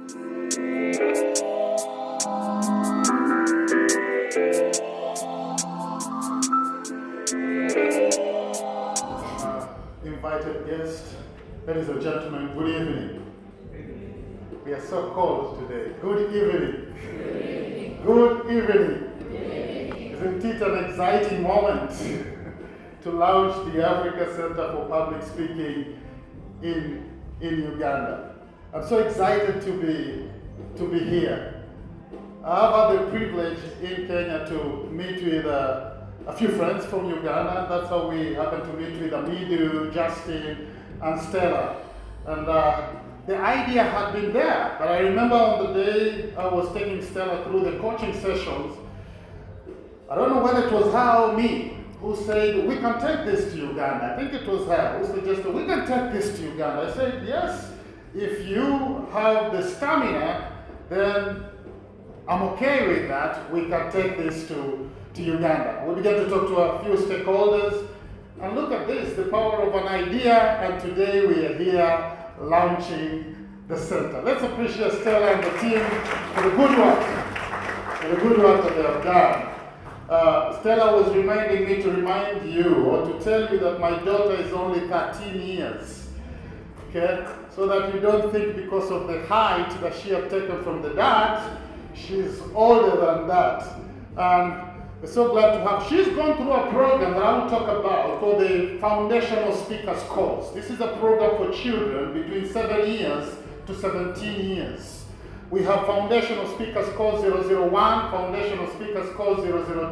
Invited guests, ladies and gentlemen, good evening. We are so cold today. Good evening. Good evening. Isn't it an exciting moment to launch the Africa Center for Public Speaking in Uganda? I'm so excited to be here. I have had the privilege in Kenya to meet with a few friends from Uganda. That's how we happened to meet with Amidu, Justin, and Stella. And the idea had been there, but I remember on the day I was taking Stella through the coaching sessions, I don't know whether it was her or me who said, we can take this to Uganda. I think it was her who suggested, we can take this to Uganda. I said, yes, if you have the stamina, then I'm okay with that. We can take this to Uganda. We began to talk to a few stakeholders, and look at this, the power of an idea, and today we are here launching the center. Let's appreciate Stella and the team for the good work that they have done. Stella was reminding me to remind you, or to tell you that my daughter is only 13 years, okay? So that you don't think because of the height that she has taken from the dad, she's older than that. And we're so glad to have, she's gone through a program that I will talk about called the Foundational Speakers Course. This is a program for children between 7 years to 17 years. We have Foundational Speakers Course 001, Foundational Speakers Course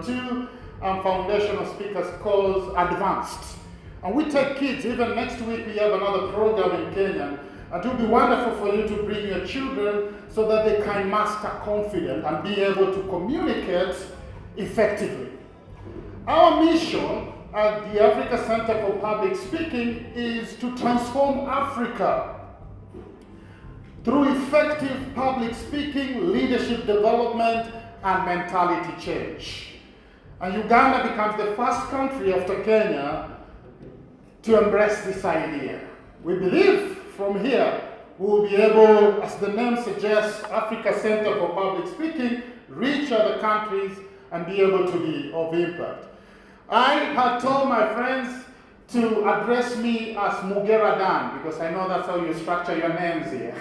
002, and Foundational Speakers Course Advanced. And we take kids, even next week we have another program in Kenya. And it will be wonderful for you to bring your children so that they can master confidence and be able to communicate effectively. Our mission at the Africa Center for Public Speaking is to transform Africa through effective public speaking, leadership development, and mentality change. And Uganda becomes the first country after Kenya to embrace this idea. We believe from here we will be able, as the name suggests, Africa Center for Public Speaking, reach other countries and be able to be of impact. I had told my friends to address me as Mugera Dan, because I know that's how you structure your names here.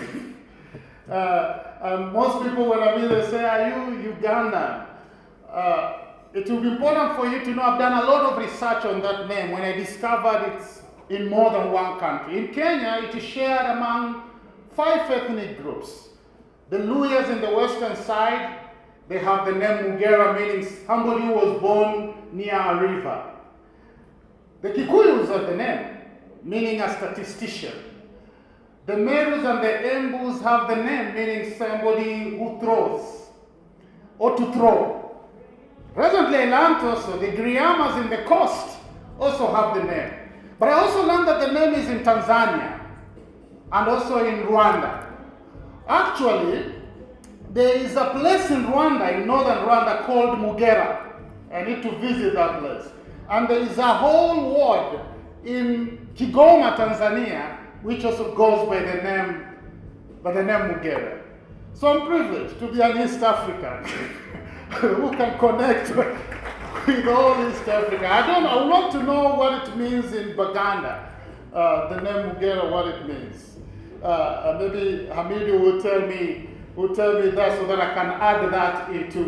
Most people, when I meet, they say, are you Ugandan? It will be important for you to know I've done a lot of research on that name when I discovered it's in more than one country. In Kenya, it is shared among 5 ethnic groups. The Luyas in the western side, they have the name Mugera, meaning somebody who was born near a river. The Kikuyus have the name, meaning a statistician. The Merus and the Embus have the name, meaning somebody who throws, or to throw. Presently I learned also, the Griamas in the coast also have the name. But I also learned that the name is in Tanzania, and also in Rwanda. Actually, there is a place in Rwanda, in northern Rwanda, called Mugera. I need to visit that place. And there is a whole ward in Kigoma, Tanzania, which also goes by the name Mugera. So I'm privileged to be an East African who can connect with all East Africa. I would want to know what it means in Baganda, the name Mugera, what it means. Maybe Hamidu will tell me that so that I can add that into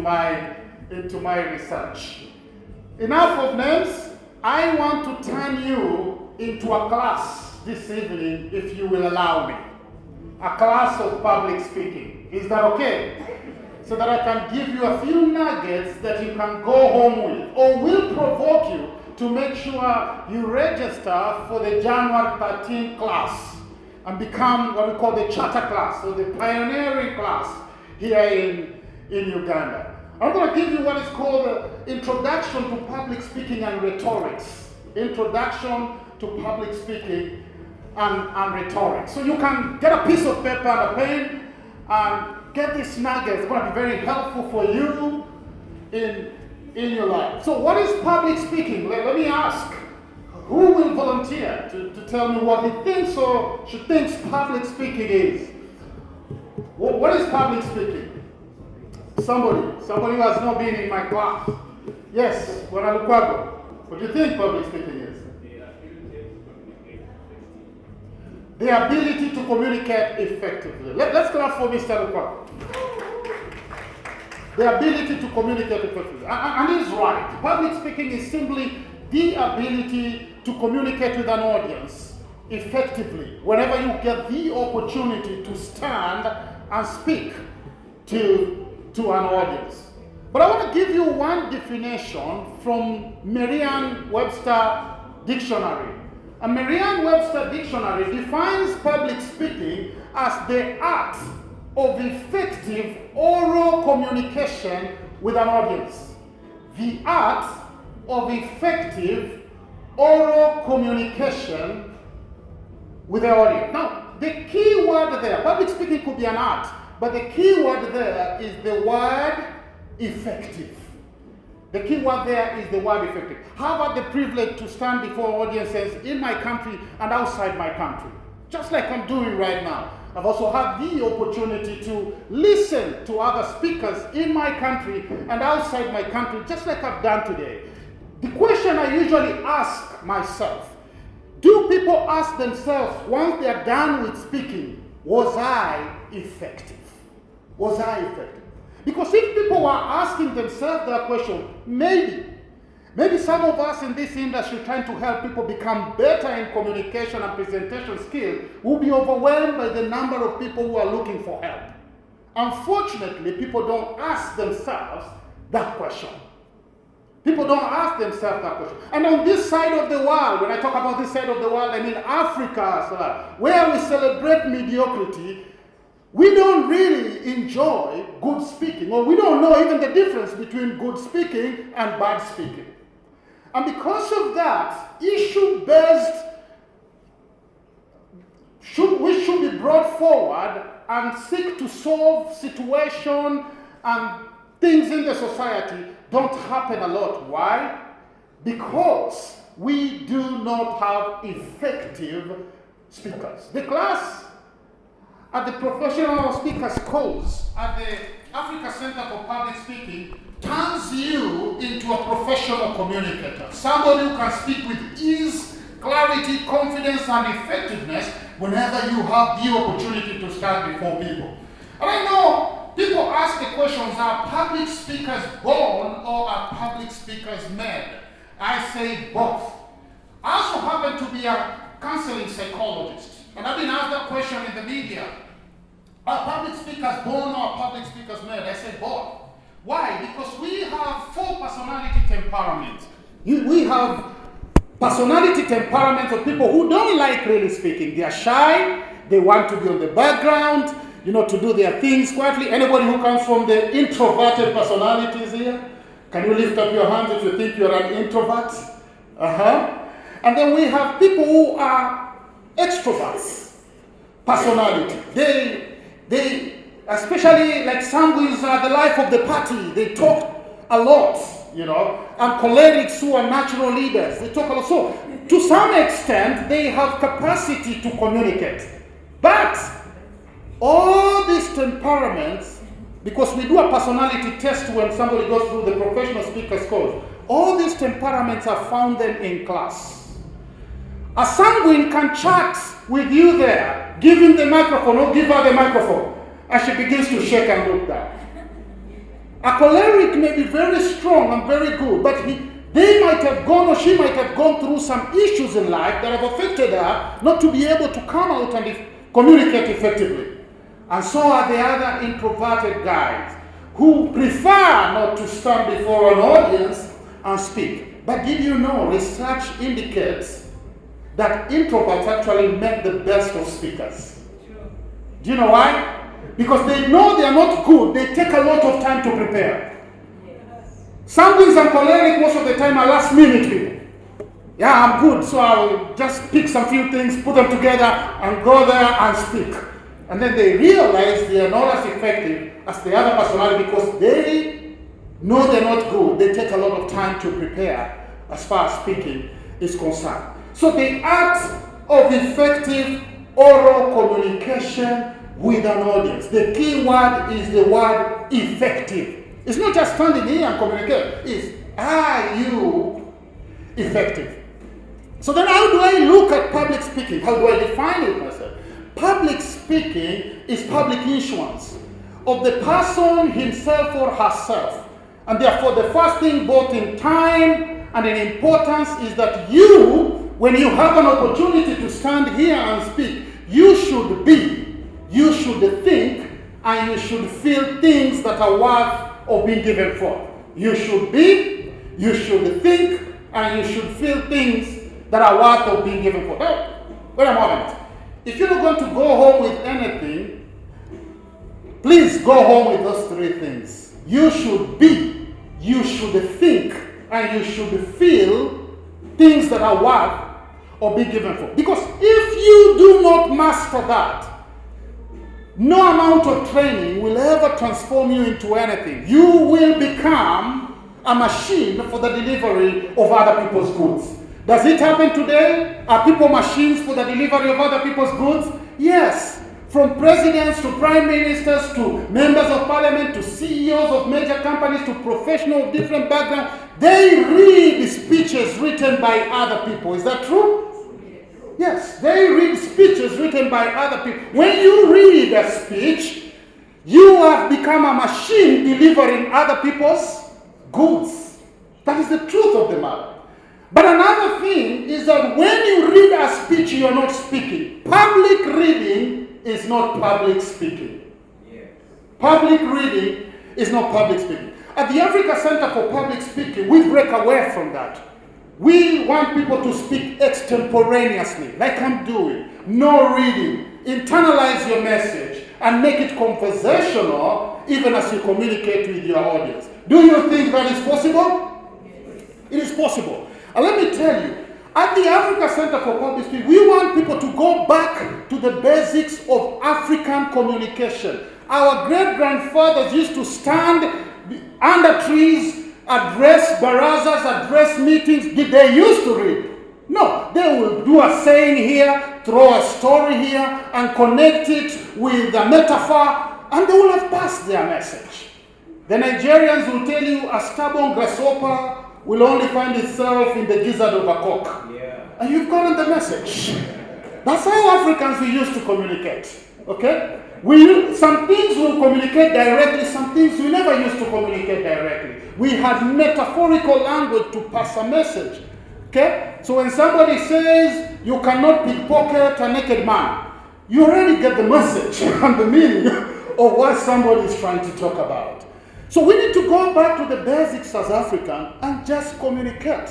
my research. Enough of names. I want to turn you into a class this evening, if you will allow me. A class of public speaking. Is that okay? So that I can give you a few nuggets that you can go home with, or will provoke you to make sure you register for the January 13 class and become what we call the charter class, or the pioneering class here in Uganda. I'm going to give you what is called the Introduction to Public Speaking and Rhetorics. Introduction to Public Speaking and Rhetorics. So you can get a piece of paper and a pen and get these nuggets. It's going to be very helpful for you in your life. So what is public speaking? Let me ask. Who will volunteer to tell me what he thinks or she thinks public speaking is? What is public speaking? Somebody who has not been in my class. Yes, Wanalukwago. What do you think public speaking is? The ability to communicate effectively. Let's clap for Mr. Lukwago. The ability to communicate effectively. And he's right. Public speaking is simply the ability to communicate with an audience effectively whenever you get the opportunity to stand and speak to an audience. But I want to give you one definition from Merriam-Webster Dictionary. A Merriam-Webster Dictionary defines public speaking as the art of effective oral communication with an audience. The art of effective oral communication with the audience. Now, the key word there, public speaking could be an art, but the key word there is the word effective. The key word there is the word effective. How about the privilege to stand before audiences in my country and outside my country? Just like I'm doing right now. I've also had the opportunity to listen to other speakers in my country and outside my country, just like I've done today. The question I usually ask myself, do people ask themselves once they're done with speaking, was I effective? Was I effective? Because if people are asking themselves that question, maybe some of us in this industry trying to help people become better in communication and presentation skills will be overwhelmed by the number of people who are looking for help. Unfortunately, people don't ask themselves that question. People don't ask themselves that question. And on this side of the world, when I talk about this side of the world, I mean Africa as well, where we celebrate mediocrity, we don't really enjoy good speaking, or we don't know even the difference between good speaking and bad speaking. And because of that, issue-based, we should be brought forward and seek to solve situations and things in the society don't happen a lot. Why? Because we do not have effective speakers. The class at the professional speakers course at the Africa Center for Public Speaking turns you into a professional communicator, somebody who can speak with ease, clarity, confidence, and effectiveness whenever you have the opportunity to stand before people. And I know people ask the questions, are public speakers born or are public speakers made? I say both. I also happen to be a counseling psychologist, and I've been asked that question in the media. Are public speakers born or are public speakers made? I say both. Why? Because we have 4 personality temperaments. We have personality temperaments of people who don't like really speaking. They are shy, they want to be on the background, to do their things quietly. Anybody who comes from the introverted personalities here? Can you lift up your hands if you think you're an introvert? And then we have people who are extroverts, personality. They especially like sanguines are the life of the party. They talk a lot, and cholerics who are natural leaders. They talk a lot. So to some extent, they have capacity to communicate. But all these temperaments, because we do a personality test when somebody goes through the professional speakers course, all these temperaments are found then in class. A sanguine can chat with you there, give him the microphone or give her the microphone, and she begins to shake and look down. A choleric may be very strong and very good, but they might have gone or she might have gone through some issues in life that have affected her not to be able to come out and communicate effectively. And so are the other introverted guys who prefer not to stand before an audience and speak. But did you know research indicates that introverts actually make the best of speakers? Do you know why? Because they know they are not good, they take a lot of time to prepare. Sanguines and choleric most of the time are last minute people. Yeah, I'm good, so I'll just pick some few things, put them together, and go there and speak. And then they realize they are not as effective as the other personality because they know they're not good. They take a lot of time to prepare as far as speaking is concerned. So the art of effective oral communication with an audience. The key word is the word effective. It's not just standing here and communicate. It's, are you effective? So then how do I look at public speaking? How do I define it myself? Public speaking is public issuance of the person himself or herself. And therefore the first thing, both in time and in importance, is that you, when you have an opportunity to stand here and speak, you should think, and you should feel things that are worth of being given for. You should be, you should think, and you should feel things that are worth of being given for. Now, wait a moment. If you're not going to go home with anything, please go home with those three things. You should be, you should think, and you should feel things that are worth of being given for. Because if you do not master that, no amount of training will ever transform you into anything. You will become a machine for the delivery of other people's goods. Does it happen today? Are people machines for the delivery of other people's goods? Yes. From presidents to prime ministers to members of parliament to CEOs of major companies to professionals of different backgrounds, they read speeches written by other people. Is that true? Yes, they read speeches written by other people. When you read a speech, you have become a machine delivering other people's goods. That is the truth of the matter. But another thing is that when you read a speech, you are not speaking. Public reading is not public speaking. Public reading is not public speaking. At the Africa Center for Public Speaking, we break away from that. We want people to speak extemporaneously, like I'm doing. No reading. Internalize your message and make it conversational even as you communicate with your audience. Do you think that is possible? It is possible. And let me tell you, at the Africa Center for Public Speaking, we want people to go back to the basics of African communication. Our great-grandfathers used to stand under trees, address barazas, address meetings. Did they used to read? No, they will do a saying here, throw a story here, and connect it with a metaphor, and they will have passed their message. The Nigerians will tell you a stubborn grasshopper will only find itself in the gizzard of a cock. Yeah. And you've gotten the message. That's how Africans we used to communicate. Okay? Some things will communicate directly, some things we never used to communicate directly. We had metaphorical language to pass a message. Okay? So when somebody says you cannot pickpocket a naked man, you already get the message and the meaning of what somebody is trying to talk about. So we need to go back to the basics as African and just communicate.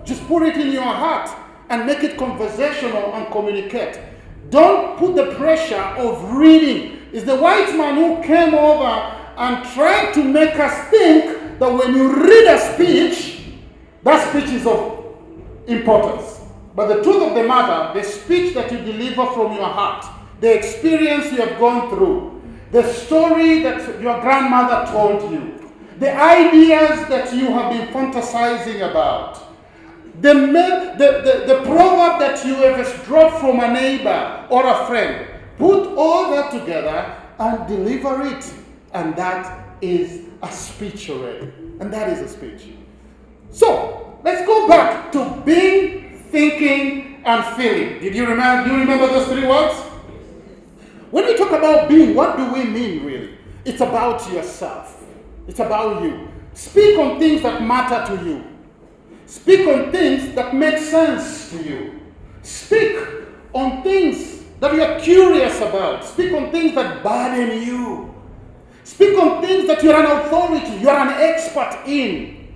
Just put it in your heart and make it conversational and communicate. Don't put the pressure of reading. It's the white man who came over and tried to make us think that when you read a speech, that speech is of importance. But the truth of the matter, the speech that you deliver from your heart, the experience you have gone through, the story that your grandmother told you, the ideas that you have been fantasizing about, the proverb that you have dropped from a neighbor or a friend, put all that together and deliver it. And that is a speech already. And that is a speech. So, let's go back to being, thinking, and feeling. Do you remember those three words? When we talk about being, what do we mean really? It's about yourself. It's about you. Speak on things that matter to you. Speak on things that make sense to you. Speak on things that you are curious about. Speak on things that burden you. Speak on things that you're an authority, you're an expert in.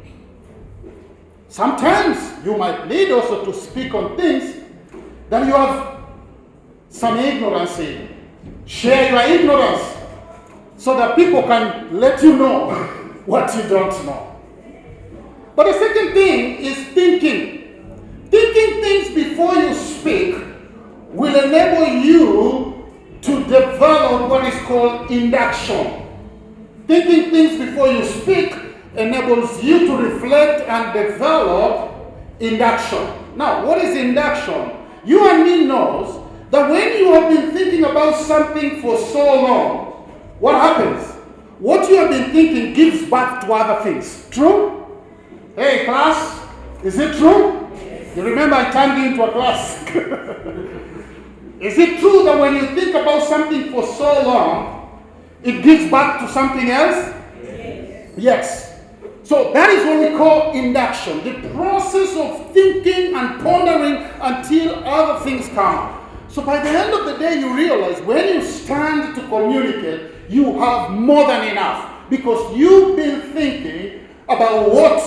Sometimes you might need also to speak on things that you have some ignorance in. Share your ignorance so that people can let you know what you don't know. But the second thing is thinking. Thinking things before you speak will enable you to develop what is called induction. Thinking things before you speak enables you to reflect and develop induction. Now, what is induction? You and me knows that when you have been thinking about something for so long, what happens? What you have been thinking gives birth to other things. True? Hey, class, is it true? Yes. You remember I turned you into a class. Is it true that when you think about something for so long, it gives birth to something else? Yes. Yes. So that is what we call induction, the process of thinking and pondering until other things come. So by the end of the day, you realize when you stand to communicate, you have more than enough because you've been thinking about what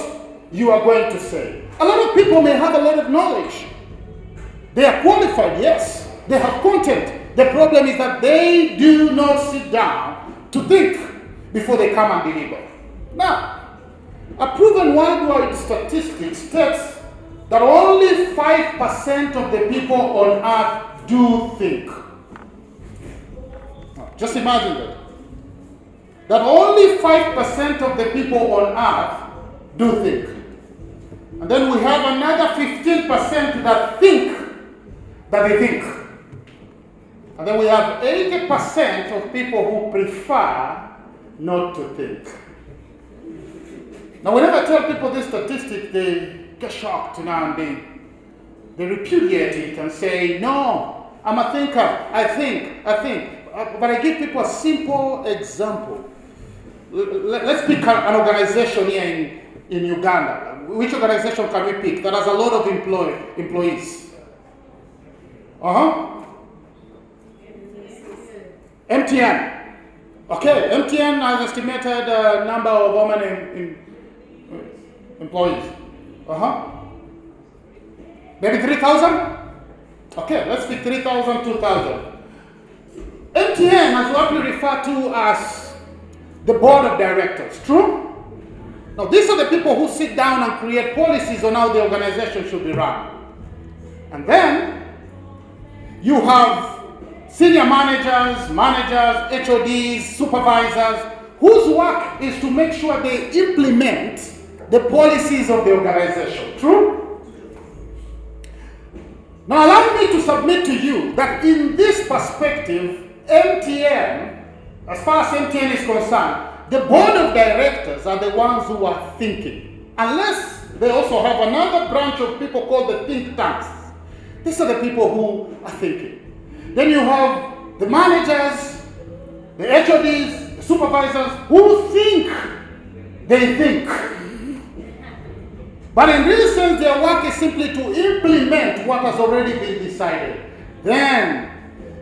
you are going to say. A lot of people may have a lot of knowledge. They are qualified, yes. They have content. The problem is that they do not sit down to think before they come and deliver. Now, a proven worldwide statistic states that only 5% of the people on earth do think. Just imagine that. That only 5% of the people on earth do think. And then we have another 15% that think that they think. And then we have 80% of people who prefer not to think. Now, whenever I tell people this statistic, they get shocked now and they repudiate it and say, no, I'm a thinker, I think. But I give people a simple example. Let's pick an organization here in Uganda. Which organization can we pick that has a lot of employees? MTN. Okay, MTN has estimated number of how many employees? Maybe 3,000? Okay, let's pick 3,000, 2,000. MTN has what we refer to as the board of directors, true? Now, these are the people who sit down and create policies on how the organization should be run. And then, you have senior managers, HODs, supervisors, whose work is to make sure they implement the policies of the organization, true? Now, allow me to submit to you that in this perspective, MTN, as far as MTN is concerned, the board of directors are the ones who are thinking. Unless they also have another branch of people called the think tanks. These are the people who are thinking. Then you have the managers, the HODs, the supervisors who think they think. But in real sense, their work is simply to implement what has already been decided. Then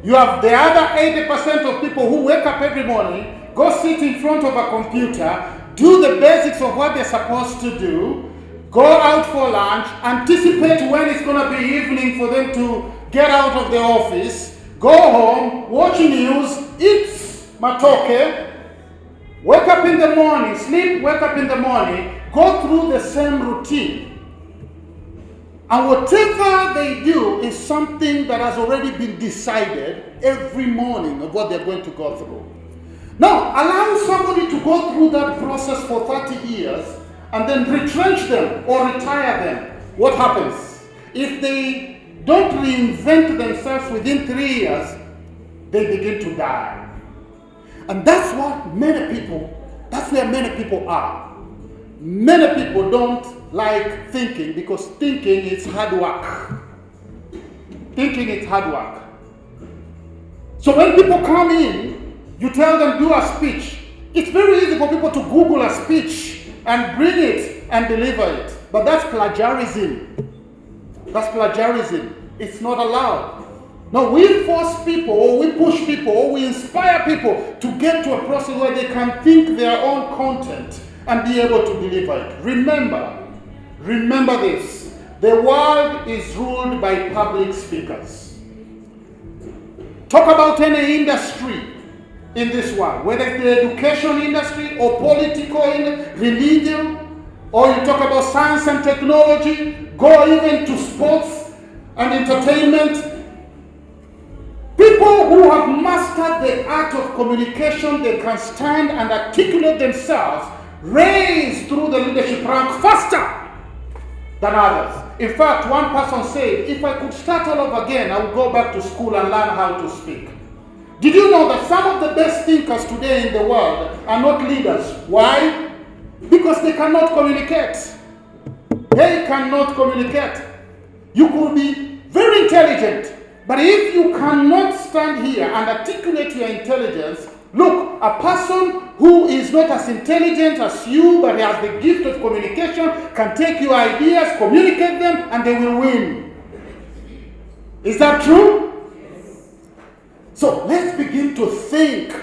you have the other 80% of people who wake up every morning, go sit in front of a computer, do the basics of what they're supposed to do, go out for lunch, anticipate when it's going to be evening for them to get out of the office, go home, watch news, eat matoke, wake up in the morning, sleep, wake up in the morning, go through the same routine. And whatever they do is something that has already been decided every morning of what they're going to go through. Now, allow somebody to go through that process for 30 years and then retrench them or retire them. What happens? If they don't reinvent themselves within 3 years, they begin to die. And that's where many people are. Many people don't like thinking because thinking is hard work. Thinking is hard work. So when people come in, you tell them do a speech. It's very easy for people to Google a speech and bring it and deliver it. But that's plagiarism. That's plagiarism. It's not allowed. No, we force people, or we push people, or we inspire people to get to a process where they can think their own content and be able to deliver it. Remember this. The world is ruled by public speakers. Talk about any industry in this world, whether it's the education industry or political, religion, or you talk about science and technology, go even to sports and entertainment. People who have mastered the art of communication, they can stand and articulate themselves, raise through the leadership rank faster than others. In fact, one person said, if I could start all over again, I would go back to school and learn how to speak. Did you know that some of the best thinkers today in the world are not leaders? Why? Because they cannot communicate. They cannot communicate. You could be very intelligent, but if you cannot stand here and articulate your intelligence, look, a person who is not as intelligent as you, but has the gift of communication, can take your ideas, communicate them, and they will win. Is that true? So let's begin to think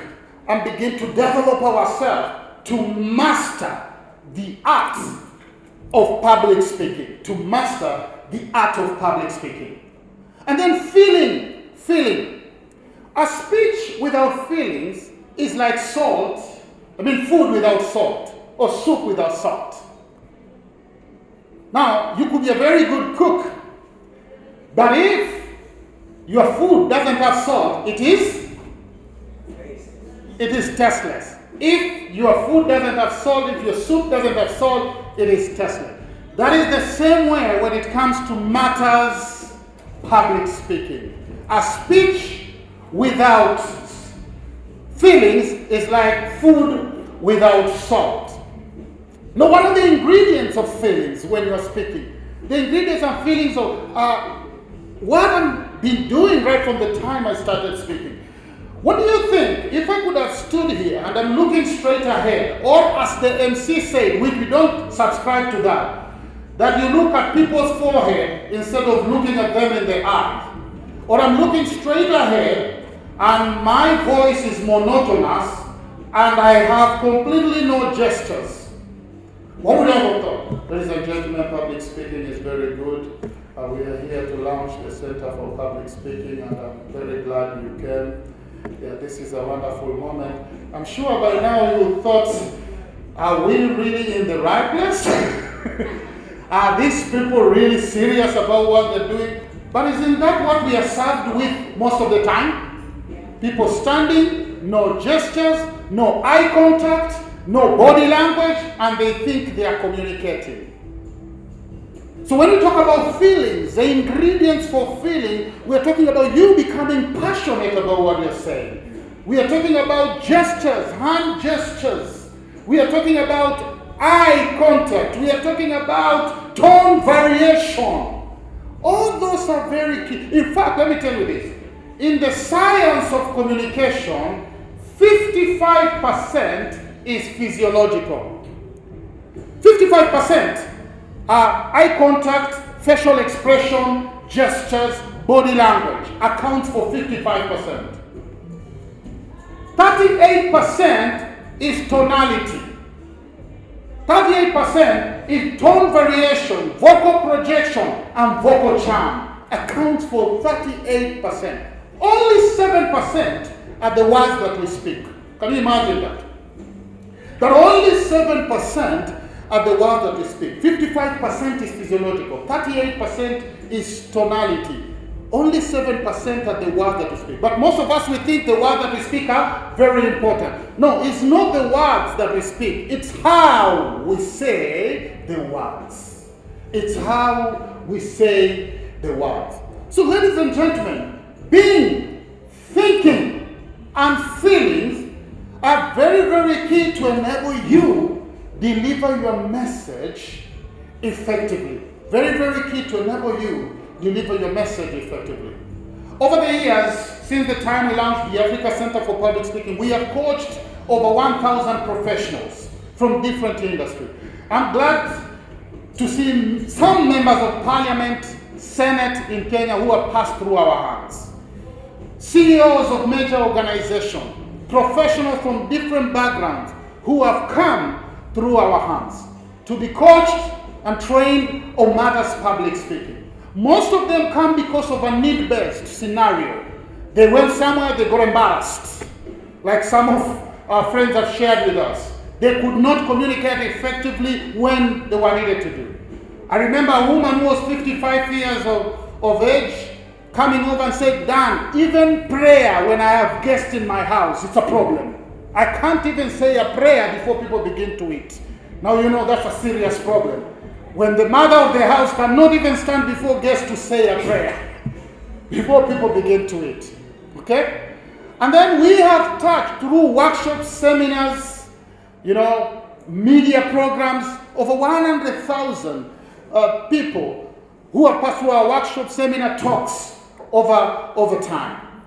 and begin to develop ourselves to master the art of public speaking. To master the art of public speaking. And then feeling. A speech without feelings is like food without salt, or soup without salt. Now, you could be a very good cook, but if your food doesn't have salt, it is tasteless. If your food doesn't have salt, if your soup doesn't have salt, it is tasteless. That is the same way when it comes to matters public speaking. A speech without feelings is like food without salt. Now, what are the ingredients of feelings when you are speaking? The ingredients and feelings of what I've been doing right from the time I started speaking. What do you think if I could have stood here and I'm looking straight ahead, or as the MC said, which we don't subscribe to that you look at people's forehead instead of looking at them in the eye, or I'm looking straight ahead and my voice is monotonous and I have completely no gestures? What would I have thought? Ladies and gentlemen, public speaking is very good. We are here to launch the Center for Public Speaking, and I'm very glad you came. Yeah, this is a wonderful moment. I'm sure by now you thought, are we really in the right place? Are these people really serious about what they're doing? But isn't that what we are served with most of the time? People standing, no gestures, no eye contact, no body language, and they think they are communicating. So when we talk about feelings, the ingredients for feeling, we're talking about you becoming passionate about what you're saying. We are talking about gestures, hand gestures. We are talking about eye contact. We are talking about tone variation. All those are very key. In fact, let me tell you this. In the science of communication, 55% is physiological. 55% are eye contact, facial expression, gestures, body language. Accounts for 55%. 38% is tonality. 38% is tone variation, vocal projection, and vocal charm. Accounts for 38%. Only 7% are the words that we speak. Can you imagine that? That only 7% are the words that we speak. 55% is physiological. 38% is tonality. Only 7% are the words that we speak. But most of us, we think the words that we speak are very important. No, it's not the words that we speak. It's how we say the words. It's how we say the words. So, ladies and gentlemen, being, thinking, and feelings are very, very key to enable you deliver your message effectively. Very, very key to enable you deliver your message effectively. Over the years, since the time we launched the Africa Center for Public Speaking, we have coached over 1,000 professionals from different industries. I'm glad to see some members of Parliament, Senate in Kenya who have passed through our hands. CEOs of major organizations, professionals from different backgrounds who have come through our hands to be coached and trained on matters public speaking. Most of them come because of a need-based scenario. They went somewhere, they got embarrassed, like some of our friends have shared with us. They could not communicate effectively when they were needed to do. I remember a woman who was 55 years of age coming over and said, Dan, even prayer when I have guests in my house, it's a problem. I can't even say a prayer before people begin to eat. Now you know that's a serious problem. when the mother of the house cannot even stand before guests to say a prayer before people begin to eat. Okay? And then we have touched through workshops, seminars, media programs, over 100,000 people who have passed through our workshop, seminar talks over time.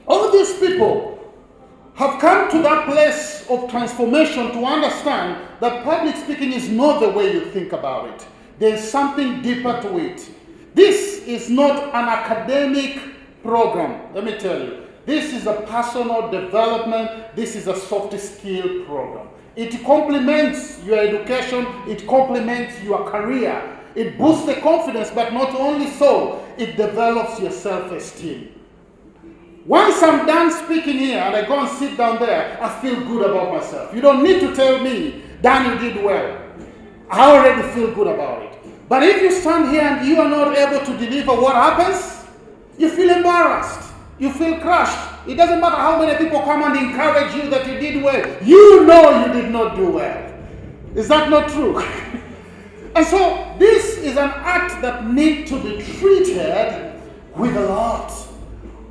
All these people have come to that place of transformation to understand that public speaking is not the way you think about it. There is something deeper to it. This is not an academic program, let me tell you. This is a personal development. This is a soft skill program. It complements your education. It complements your career. It boosts the confidence, but not only so, it develops your self-esteem. Once I'm done speaking here and I go and sit down there, I feel good about myself. You don't need to tell me, Dan, you did well. I already feel good about it. But if you stand here and you are not able to deliver, what happens? You feel embarrassed. You feel crushed. It doesn't matter how many people come and encourage you that you did well. You know you did not do well. Is that not true? And so this is an act that needs to be treated with a lot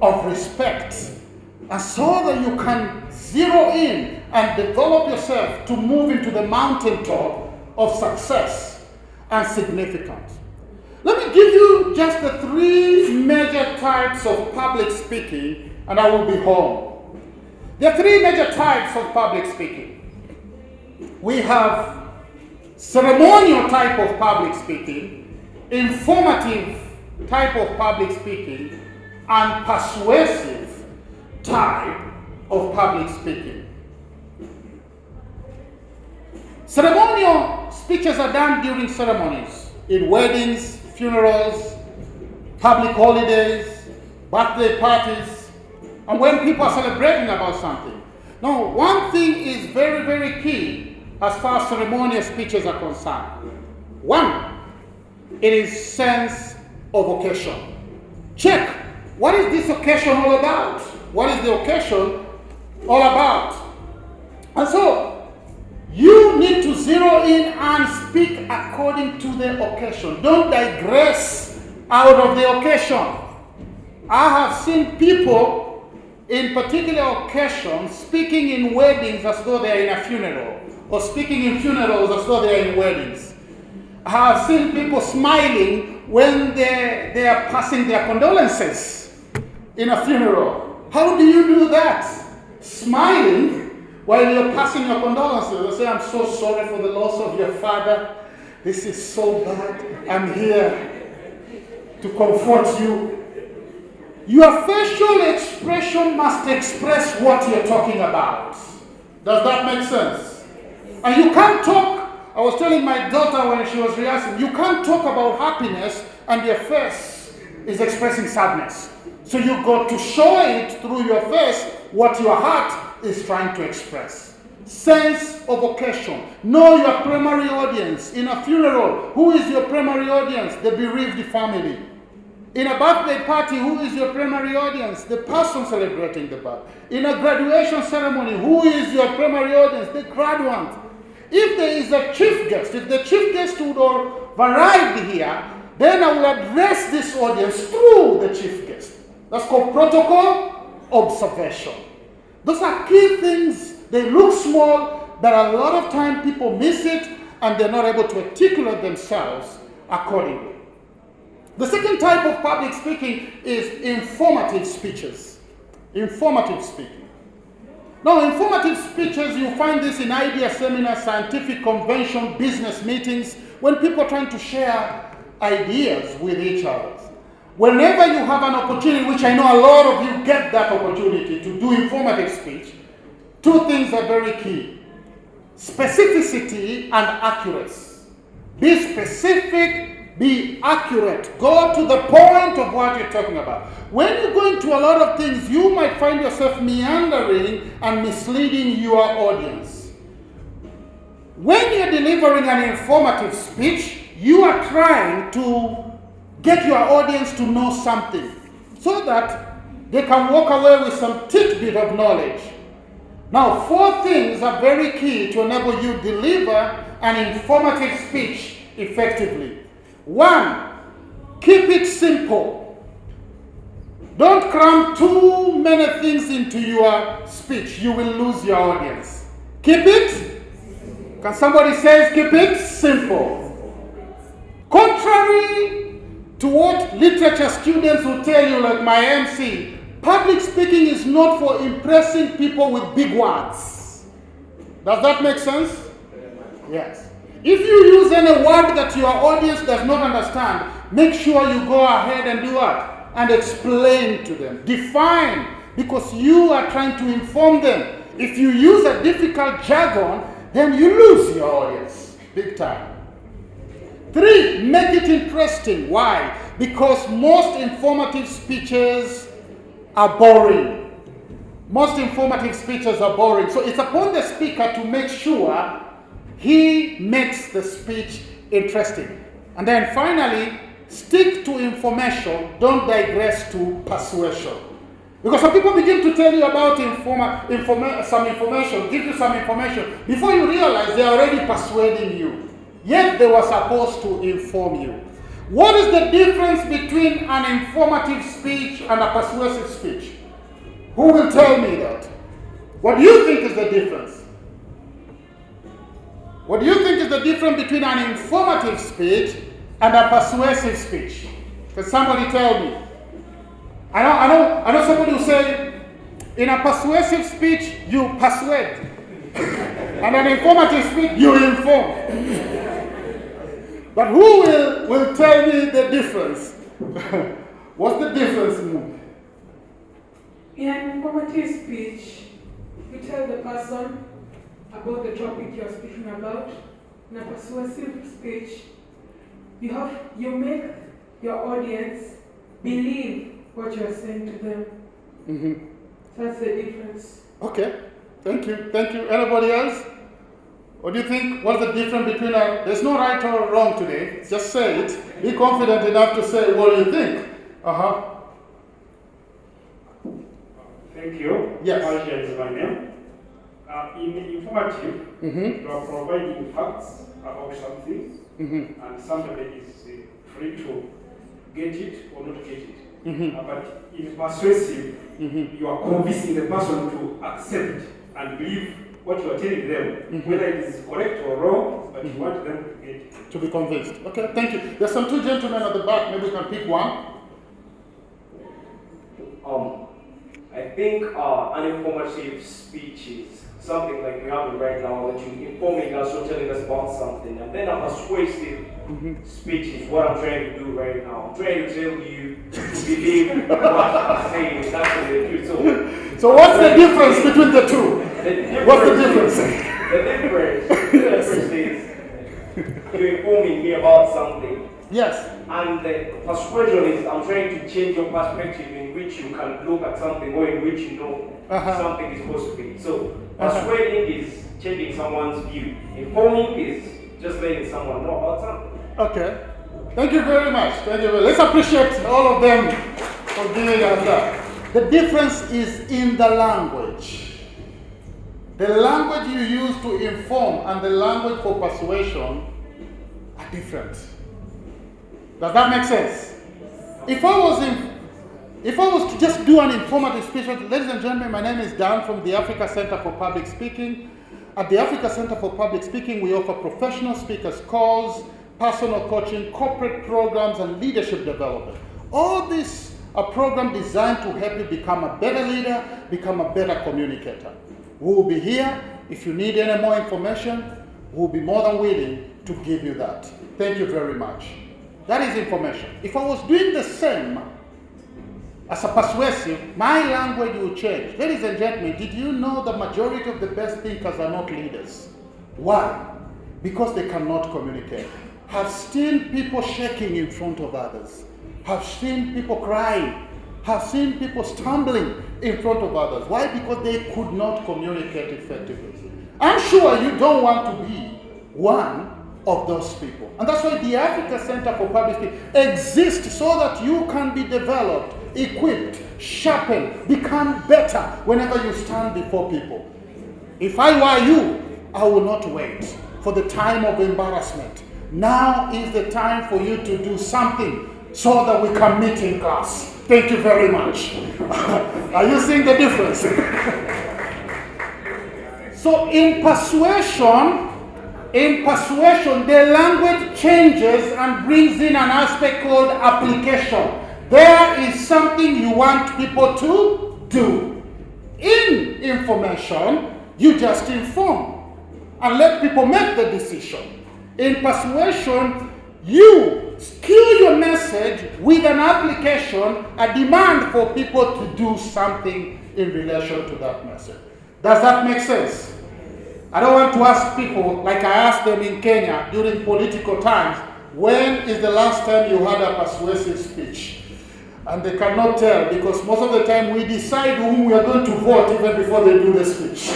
of respect, and so that you can zero in and develop yourself to move into the mountaintop of success and significance. Let me give you just the 3 major types of public speaking, and I will be home. There are 3 major types of public speaking. We have ceremonial type of public speaking, informative type of public speaking, and persuasive type of public speaking. Ceremonial speeches are done during ceremonies, in weddings, funerals, public holidays, birthday parties, and when people are celebrating about something. Now, one thing is very, very key as far as ceremonial speeches are concerned. One, it is sense of occasion. Check. What is this occasion all about? What is the occasion all about? And so, you need to zero in and speak according to the occasion. Don't digress out of the occasion. I have seen people in particular occasions speaking in weddings as though they are in a funeral, or speaking in funerals as though they are in weddings. I have seen people smiling when they are passing their condolences in a funeral. How do you do that? Smiling while you're passing your condolences. I say, I'm so sorry for the loss of your father. This is so bad. I'm here to comfort you. Your facial expression must express what you're talking about. Does that make sense? And you can't talk, I was telling my daughter when she was rehearsing, you can't talk about happiness and your face is expressing sadness. So you got to show it through your face what your heart is trying to express. Sense of occasion. Know your primary audience. In a funeral, who is your primary audience? The bereaved family. In a birthday party, who is your primary audience? The person celebrating the birth. In a graduation ceremony, who is your primary audience? The graduate. If there is a chief guest, if the chief guest would have arrived here, then I will address this audience through the chief guest. That's called protocol observation. Those are key things. They look small, but a lot of time people miss it and they're not able to articulate themselves accordingly. The second type of public speaking is informative speeches. Informative speaking. Now, informative speeches, you find this in idea seminars, scientific convention, business meetings, when people are trying to share ideas with each other. Whenever you have an opportunity, which I know a lot of you get that opportunity to do informative speech, 2 things are very key. Specificity and accuracy. Be specific, be accurate. Go to the point of what you're talking about. When you go into a lot of things, you might find yourself meandering and misleading your audience. When you're delivering an informative speech, you are trying to get your audience to know something so that they can walk away with some tidbit of knowledge. Now, 4 things are very key to enable you to deliver an informative speech effectively. 1, keep it simple. Don't cram too many things into your speech. You will lose your audience. Keep it. Can somebody say keep it simple? Contrary to what literature students will tell you, like my MC, public speaking is not for impressing people with big words. Does that make sense? Yes. If you use any word that your audience does not understand, make sure you go ahead and do what? And explain to them. Define, because you are trying to inform them. If you use a difficult jargon, then you lose your audience big time. 3, make it interesting. Why? Because most informative speeches are boring. Most informative speeches are boring. So it's upon the speaker to make sure he makes the speech interesting. And then finally, stick to information, don't digress to persuasion. Because some people begin to tell you about some information, give you some information. Before you realize, they are already persuading you. Yet they were supposed to inform you. What is the difference between an informative speech and a persuasive speech? Who will tell me that? What do you think is the difference? What do you think is the difference between an informative speech and a persuasive speech? Can somebody tell me? I know somebody will say, in a persuasive speech, you persuade. And an informative speech, you inform. But who will tell me the difference? What's the difference, Mu? In an informative speech, you tell the person about the topic you're speaking about. In a persuasive speech, you make your audience believe what you're saying to them. Mm-hmm. That's the difference. Okay, thank you. Anybody else? What do you think? What's the difference between there's no right or wrong today. Just say it. Be confident enough to say what you think. Thank you. Yes. Asia is my name. In informative, you are providing facts about something, and somebody is free to get it or not get it. But in persuasive, you are convincing the person to accept and believe what you are telling them, whether it is correct or wrong, but you want them to get it. To be convinced. Okay, thank you. There's some 2 gentlemen at the back. Maybe we can pick one. I think an informative speech is something like we have right now, that you're informing us or telling us about something. And then a persuasive speech is what I'm trying to do right now. I'm trying to tell you to believe what I'm saying is actually the truth. So what's the difference between the two? What's the difference? The difference is you're informing me about something. Yes. And the persuasion is I'm trying to change your perspective in which you can look at something, or in which you know something is supposed to be. So persuading is changing someone's view. Informing is just letting someone know about something. Okay. Thank you very much. Let's appreciate all of them for giving us that. The difference is in the language. The language you use to inform and the language for persuasion are different. Does that make sense? If I was to just do an informative speech, ladies and gentlemen, my name is Dan from the Africa Center for Public Speaking. At the Africa Center for Public Speaking, we offer professional speakers course, personal coaching, corporate programs, and leadership development. All these are programs designed to help you become a better leader, become a better communicator. We will be here. If you need any more information, we'll be more than willing to give you that. Thank you very much. That is information. If I was doing the same as a persuasive, my language will change. Ladies and gentlemen, did you know the majority of the best thinkers are not leaders? Why? Because they cannot communicate. Have seen people shaking in front of others. Have seen people crying. Have seen people stumbling in front of others. Why? Because they could not communicate effectively. I'm sure you don't want to be one of those people. And that's why the Africa Center for Public Speaking exists, so that you can be developed, equipped, sharpened, become better whenever you stand before people. If I were you, I will not wait for the time of embarrassment. Now is the time for you to do something so that we can meet in class. Thank you very much. Are you seeing the difference? So in persuasion, the language changes and brings in an aspect called application. There is something you want people to do. In information, you just inform and let people make the decision. In persuasion, you skew your message with an application, a demand for people to do something in relation to that message. Does that make sense? I don't want to ask people, like I asked them in Kenya during political times, when is the last time you had a persuasive speech? And they cannot tell, because most of the time we decide whom we are going to vote even before they do the speech.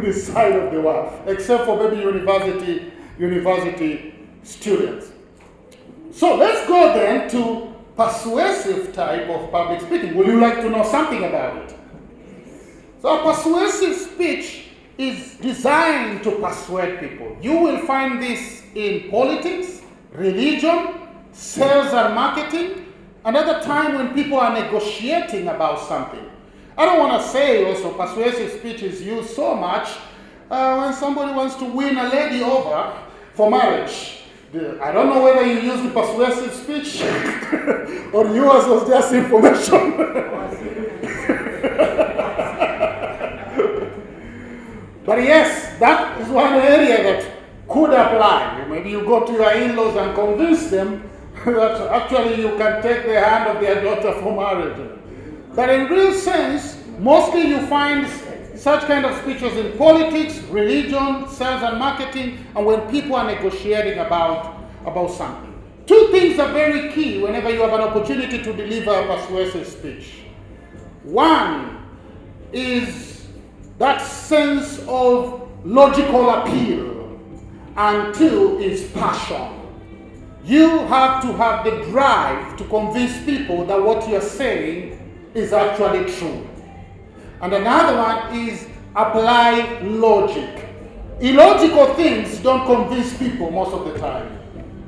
This side of the world, except for maybe university students. So let's go then to persuasive type of public speaking. Would you like to know something about it? So a persuasive speech is designed to persuade people. You will find this in politics, religion, sales and marketing, another time when people are negotiating about something. I don't want to say also persuasive speech is used so much when somebody wants to win a lady over for marriage. I don't know whether you use the persuasive speech or yours was just information. But yes, that is one area that could apply. Maybe you go to your in-laws and convince them that actually you can take the hand of their daughter for marriage. But in real sense, mostly you find such kind of speeches in politics, religion, sales and marketing, and when people are negotiating about something. Two things are very key whenever you have an opportunity to deliver a persuasive speech. One is that sense of logical appeal, and two is passion. You have to have the drive to convince people that what you're saying is actually true. And another one is apply logic. Illogical things don't convince people most of the time.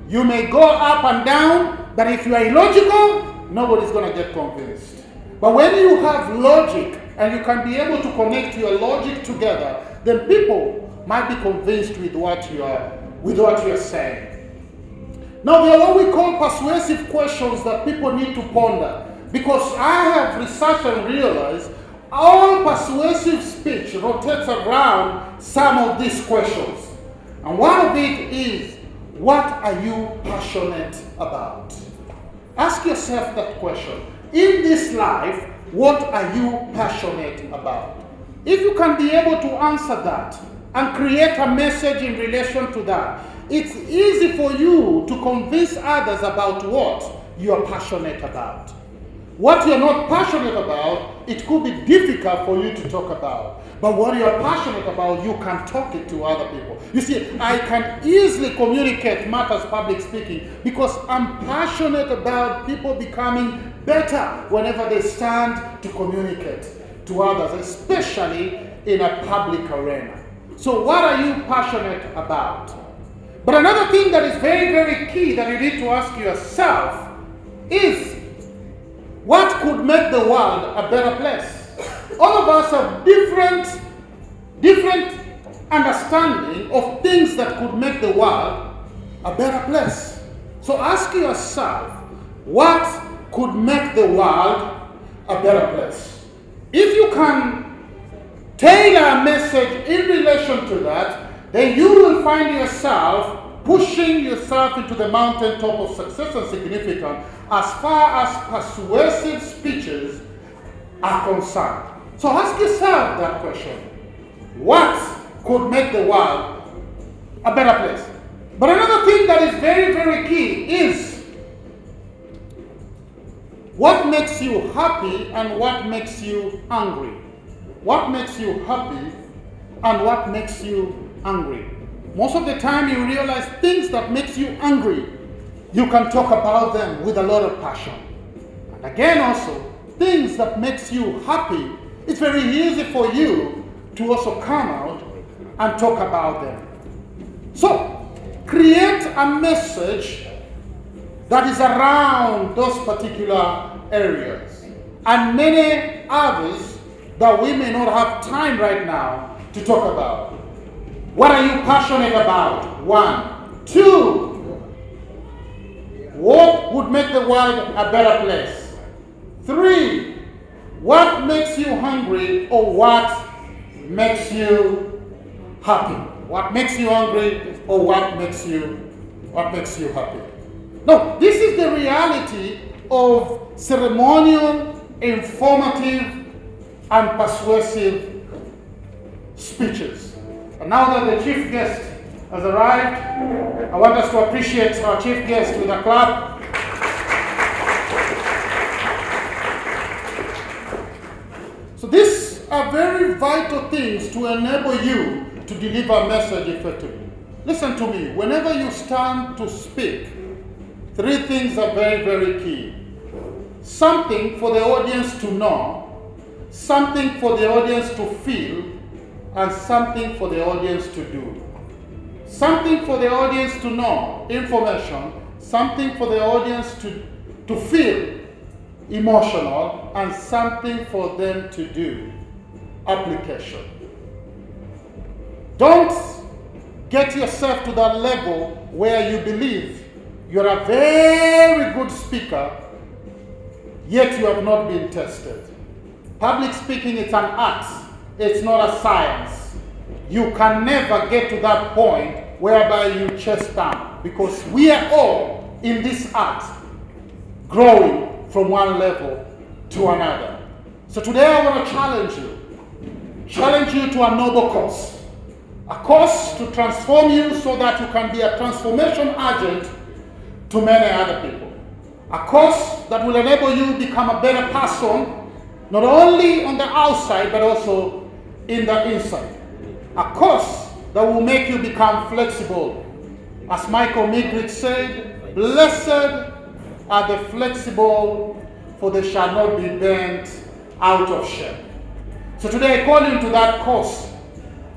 You may go up and down, but if you are illogical, nobody's going to get convinced. But when you have logic and you can be able to connect your logic together, then people might be convinced with what you're saying. Now, there are what we call persuasive questions that people need to ponder, because I have researched and realized all persuasive speech rotates around some of these questions. And one of it is, what are you passionate about? Ask yourself that question. In this life, what are you passionate about? If you can be able to answer that and create a message in relation to that, it's easy for you to convince others about what you are passionate about. What you're not passionate about, it could be difficult for you to talk about. But what you're passionate about, you can talk it to other people. You see, I can easily communicate matters public speaking because I'm passionate about people becoming better whenever they stand to communicate to others, especially in a public arena. So what are you passionate about? But another thing that is very, very key that you need to ask yourself is, what could make the world a better place? All of us have different understanding of things that could make the world a better place. So ask yourself, what could make the world a better place? If you can tailor a message in relation to that, then you will find yourself pushing yourself into the mountaintop of success and significance as far as persuasive speeches are concerned. So ask yourself that question. What could make the world a better place? But another thing that is very, very key is what makes you happy and what makes you angry. What makes you happy and what makes you angry. Most of the time you realize things that makes you angry, you can talk about them with a lot of passion. And again also, things that makes you happy, it's very easy for you to also come out and talk about them. So, create a message that is around those particular areas and many others that we may not have time right now to talk about. What are you passionate about? 1. 2, what would make the world a better place? 3, what makes you hungry or what makes you happy? What makes you hungry or what makes you happy? No, this is the reality of ceremonial, informative, and persuasive speeches. And now that the chief guest has arrived, I want us to appreciate our chief guest with a clap. So these are very vital things to enable you to deliver a message effectively. Listen to me, whenever you stand to speak, 3 things are very, very key. Something for the audience to know, something for the audience to feel, and something for the audience to do. Something for the audience to know, information, something for the audience to feel, emotional, and something for them to do, application. Don't get yourself to that level where you believe you're a very good speaker, yet you have not been tested. Public speaking is an art, it's not a science. You can never get to that point whereby you chest down, because we are all in this art growing from one level to another. So today I want to challenge you to a noble cause, a cause to transform you so that you can be a transformation agent to many other people, a cause that will enable you to become a better person, not only on the outside but also in the inside, a cause that will make you become flexible. As Michael Mugera said, blessed are the flexible, for they shall not be bent out of shape. So today I call you to that course.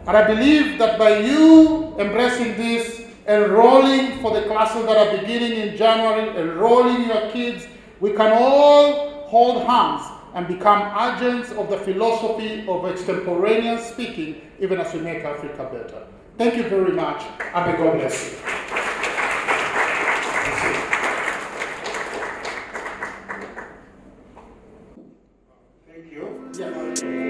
And I believe that by you embracing this, enrolling for the classes that are beginning in January, enrolling your kids, we can all hold hands and become agents of the philosophy of extemporaneous speaking, even as we make Africa better. Thank you very much, and may God bless you. Thank you. Yeah.